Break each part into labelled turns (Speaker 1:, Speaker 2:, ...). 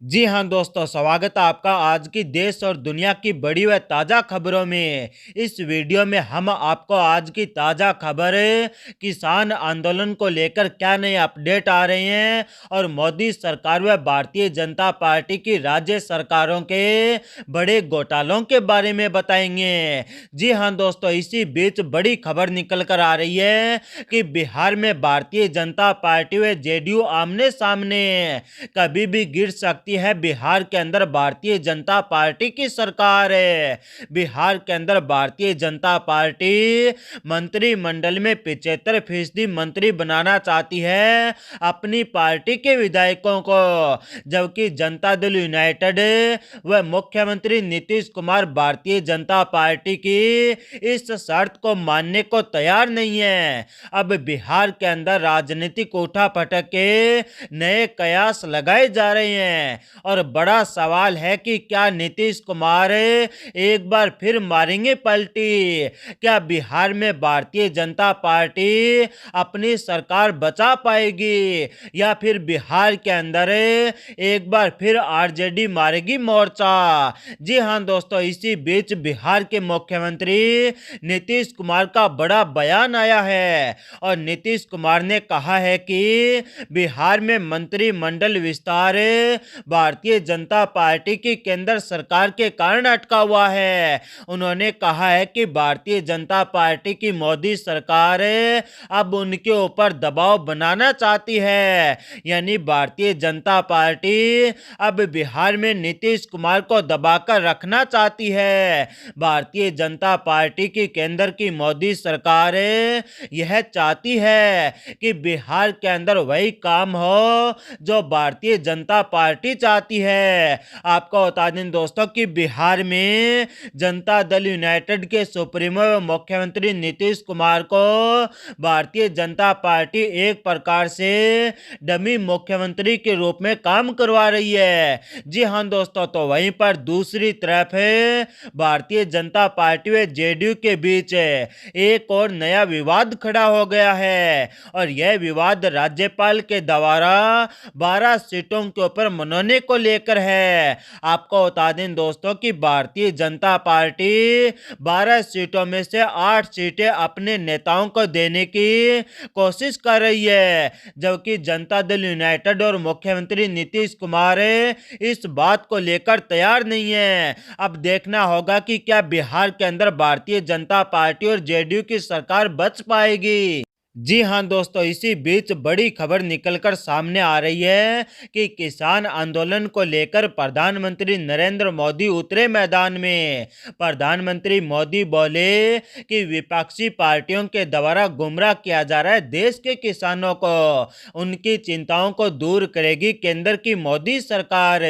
Speaker 1: जी हाँ दोस्तों, स्वागत है आपका आज की देश और दुनिया की बड़ी व ताज़ा खबरों में। इस वीडियो में हम आपको आज की ताज़ा खबर, किसान आंदोलन को लेकर क्या नए अपडेट आ रहे हैं और मोदी सरकार व भारतीय जनता पार्टी की राज्य सरकारों के बड़े घोटालों के बारे में बताएंगे। जी हाँ दोस्तों, इसी बीच बड़ी खबर निकल कर आ रही है कि बिहार में भारतीय जनता पार्टी व जेडीयू आमने सामने, कभी भी गिर सकती है बिहार के अंदर भारतीय जनता पार्टी की सरकार है। बिहार के अंदर भारतीय जनता पार्टी मंत्रिमंडल में 75% मंत्री बनाना चाहती है अपनी पार्टी के विधायकों को, जबकि जनता दल यूनाइटेड व मुख्यमंत्री नीतीश कुमार भारतीय जनता पार्टी की इस शर्त को मानने को तैयार नहीं है। अब बिहार के अंदर राजनीतिक उठापटक के नए कयास लगाए जा रहे हैं और बड़ा सवाल है कि क्या नीतीश कुमार एक बार फिर मारेंगे पलटी? क्या बिहार में भारतीय जनता पार्टी अपनी सरकार बचा पाएगी या फिर बिहार के अंदर एक बार फिर आरजेडी मारेगी मोर्चा? जी हां दोस्तों, इसी बीच बिहार के मुख्यमंत्री नीतीश कुमार का बड़ा बयान आया है और नीतीश कुमार ने कहा है कि बिहार में मंत्रिमंडल विस्तार भारतीय जनता पार्टी की केंद्र सरकार के कारण अटका हुआ है। उन्होंने कहा है कि भारतीय जनता पार्टी की मोदी सरकार अब उनके ऊपर दबाव बनाना चाहती है, यानी भारतीय जनता पार्टी अब बिहार में नीतीश कुमार को दबाकर रखना चाहती है। भारतीय जनता पार्टी की केंद्र की मोदी सरकार यह चाहती है कि बिहार के अंदर वही काम हो जो भारतीय जनता पार्टी चाहती है। आपको बता दें दोस्तों कि बिहार में जनता दल यूनाइटेड के सुप्रीमो मुख्यमंत्री नीतीश कुमार को भारतीय जनता पार्टी एक प्रकार से डमी मुख्यमंत्री के रूप में काम करवा रही है। जी हां दोस्तों, तो वहीं पर दूसरी तरफ भारतीय जनता पार्टी व जेडीयू के बीच एक और नया विवाद खड़ा हो गया है और यह विवाद राज्यपाल के द्वारा 12 सीटों के ऊपर मनोनयन को लेकर है। आपको बता दें दोस्तों कि भारतीय जनता पार्टी 12 सीटों में से 8 सीटें अपने नेताओं को देने की कोशिश कर रही है, जबकि जनता दल यूनाइटेड और मुख्यमंत्री नीतीश कुमार इस बात को लेकर तैयार नहीं है। अब देखना होगा कि क्या बिहार के अंदर भारतीय जनता पार्टी और जेडीयू की सरकार बच पाएगी। जी हां दोस्तों, इसी बीच बड़ी खबर निकलकर सामने आ रही है कि किसान आंदोलन को लेकर प्रधानमंत्री नरेंद्र मोदी उतरे मैदान में। प्रधानमंत्री मोदी बोले कि विपक्षी पार्टियों के द्वारा गुमराह किया जा रहा है देश के किसानों को, उनकी चिंताओं को दूर करेगी केंद्र की मोदी सरकार।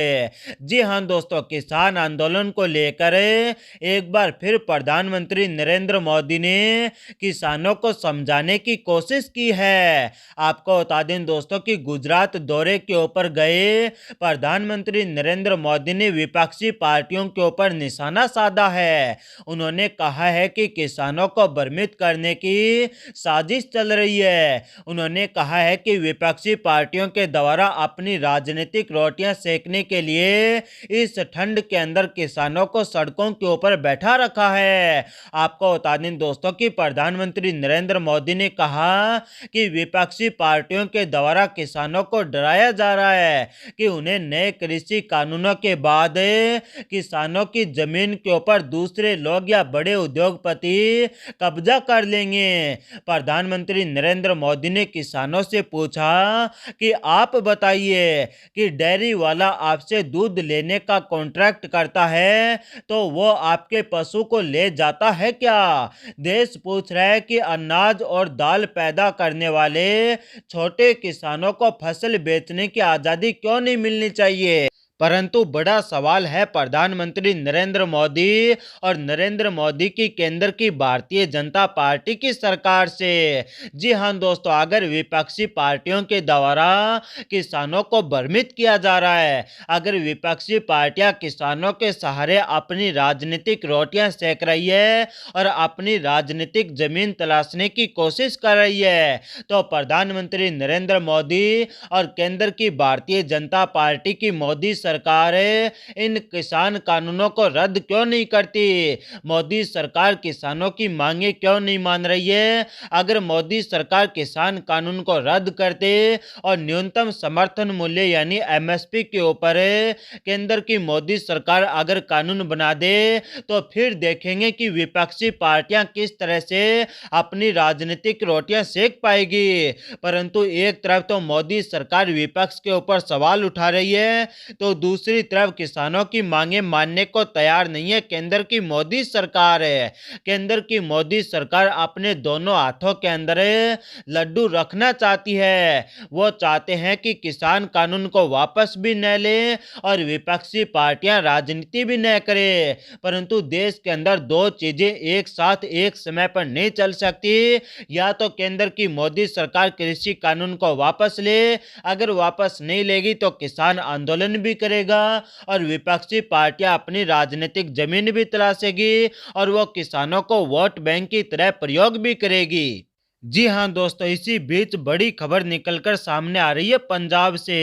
Speaker 1: जी हां दोस्तों, किसान आंदोलन को लेकर एक बार फिर प्रधानमंत्री नरेंद्र मोदी ने किसानों को समझाने की कोशिश की है। आपको बता दें दोस्तों कि गुजरात दौरे के ऊपर गए प्रधानमंत्री नरेंद्र मोदी ने विपक्षी पार्टियों के ऊपर निशाना साधा है। उन्होंने कहा है कि किसानों को भ्रमित करने की साजिश चल रही है। उन्होंने कहा है कि विपक्षी पार्टियों के द्वारा अपनी राजनीतिक रोटियां सेकने के लिए इस ठंड के अंदर किसानों को सड़कों के ऊपर बैठा रखा है। आपको बता दें दोस्तों कि प्रधानमंत्री नरेंद्र मोदी ने कहा कि विपक्षी पार्टियों के द्वारा किसानों को डराया जा रहा है कि उन्हें नए कृषि कानूनों के बाद किसानों की जमीन के ऊपर दूसरे लोग या बड़े उद्योगपति कब्जा कर लेंगे। प्रधानमंत्री नरेंद्र मोदी ने किसानों से पूछा कि आप बताइए कि डेयरी वाला आपसे दूध लेने का कॉन्ट्रैक्ट करता है तो वो आपके पशु को ले जाता है क्या? देश पूछ रहा है कि अनाज और दाल पैदा करने वाले छोटे किसानों को फसल बेचने की आजादी क्यों नहीं मिलनी चाहिए? परंतु बड़ा सवाल है प्रधानमंत्री नरेंद्र मोदी और नरेंद्र मोदी की केंद्र की भारतीय जनता पार्टी की सरकार से। जी हां दोस्तों, अगर विपक्षी पार्टियों के द्वारा किसानों को भ्रमित किया जा रहा है, अगर विपक्षी पार्टियां किसानों के सहारे अपनी राजनीतिक रोटियां सेक रही है और अपनी राजनीतिक जमीन तलाशने की कोशिश कर रही है, तो प्रधानमंत्री नरेंद्र मोदी और केंद्र की भारतीय जनता पार्टी की मोदी सरकार इन किसान कानूनों को रद्द क्यों नहीं करती? मोदी सरकार किसानों की मांगे क्यों नहीं मान रही है? अगर मोदी सरकार किसान कानून को रद्द करते और न्यूनतम समर्थन मूल्य यानी एमएसपी के ऊपर केंद्र की मोदी सरकार अगर कानून बना दे तो फिर देखेंगे कि विपक्षी पार्टियां किस तरह से अपनी राजनीतिक रोटियां सेक पाएगी। परंतु एक तरफ तो मोदी सरकार विपक्ष के ऊपर सवाल उठा रही है, तो दूसरी तरफ किसानों की मांगे मानने को तैयार नहीं है केंद्र की मोदी सरकार है। केंद्र की मोदी सरकार अपने दोनों हाथों के अंदर लड्डू रखना चाहती है। वो चाहते हैं कि किसान कानून को वापस भी न ले और विपक्षी पार्टियां राजनीति भी न करे। परंतु देश के अंदर दो चीजें एक साथ एक समय पर नहीं चल सकती। या तो केंद्र की मोदी सरकार कृषि कानून को वापस ले, अगर वापस नहीं लेगी तो किसान आंदोलन भी करेगा और विपक्षी पार्टियां अपनी राजनीतिक जमीन भी तलाशेगी और वो किसानों को वोट बैंक की तरह प्रयोग भी करेगी। जी हाँ दोस्तों, इसी बीच बड़ी खबर निकलकर सामने आ रही है पंजाब से।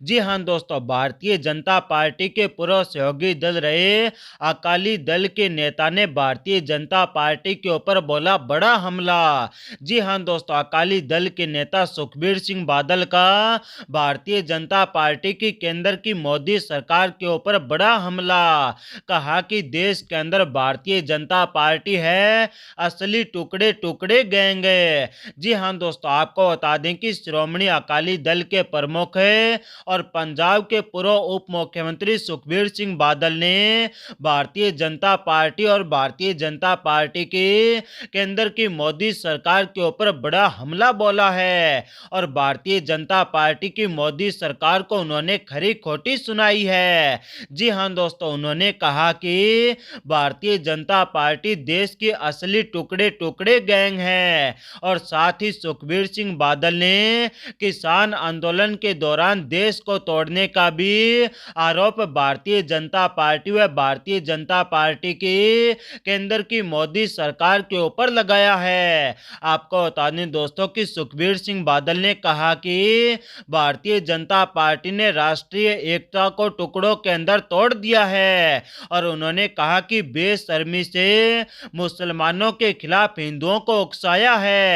Speaker 1: जी हाँ दोस्तों, भारतीय जनता पार्टी के पूर्व सहयोगी दल रहे अकाली दल के नेता ने भारतीय जनता पार्टी के ऊपर बोला बड़ा हमला। जी हाँ दोस्तों, अकाली दल के नेता सुखबीर सिंह बादल का भारतीय जनता पार्टी की केंद्र की मोदी सरकार के ऊपर बड़ा हमला। कहा कि देश के अंदर भारतीय जनता पार्टी है असली टुकड़े टुकड़े गैंग है। जी हाँ दोस्तों, आपको बता दें कि श्रोमणी अकाली दल के प्रमुख है और पंजाब के पूर्व उप मुख्यमंत्री सुखबीर सिंह बादल ने भारतीय जनता पार्टी और भारतीय जनता पार्टी की केंद्र की मोदी सरकार के ऊपर बड़ा हमला बोला है और भारतीय जनता पार्टी की मोदी सरकार को उन्होंने खरी खोटी सुनाई है। जी हाँ दोस्तों, उन्होंने कहा कि भारतीय जनता पार्टी देश की असली टुकड़े टुकड़े गैंग है और साथ ही सुखबीर सिंह बादल ने किसान आंदोलन के दौरान देश को तोड़ने का भी आरोप भारतीय जनता पार्टी व भारतीय जनता पार्टी की केंद्र की मोदी सरकार के ऊपर लगाया है। आपको बता दें दोस्तों कि सुखबीर सिंह बादल ने कहा कि भारतीय जनता पार्टी ने राष्ट्रीय एकता को टुकड़ों के अंदर तोड़ दिया है और उन्होंने कहा कि बेशर्मी से मुसलमानों के खिलाफ हिंदुओं को उकसाया है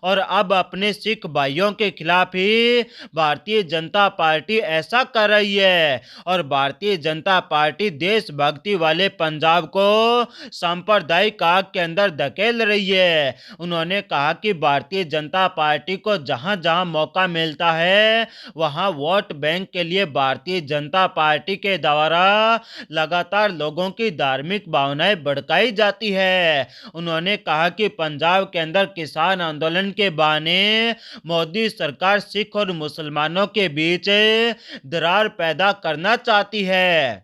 Speaker 1: और अब अपने सिख भाइयों के खिलाफ ही भारतीय जनता पार्टी ऐसा कर रही है और भारतीय जनता पार्टी देशभक्ति वाले पंजाब को सांप्रदायिक आग के अंदर धकेल रही है। उन्होंने कहा कि भारतीय जनता पार्टी को जहां जहां मौका मिलता है वहां वोट बैंक के लिए भारतीय जनता पार्टी के द्वारा लगातार लोगों की धार्मिक भावनाएं भड़काई जाती है। उन्होंने कहा कि पंजाब के अंदर किसान आंदोलन के बहाने मोदी सरकार सिख और मुसलमानों के बीच दरार पैदा करना चाहती है।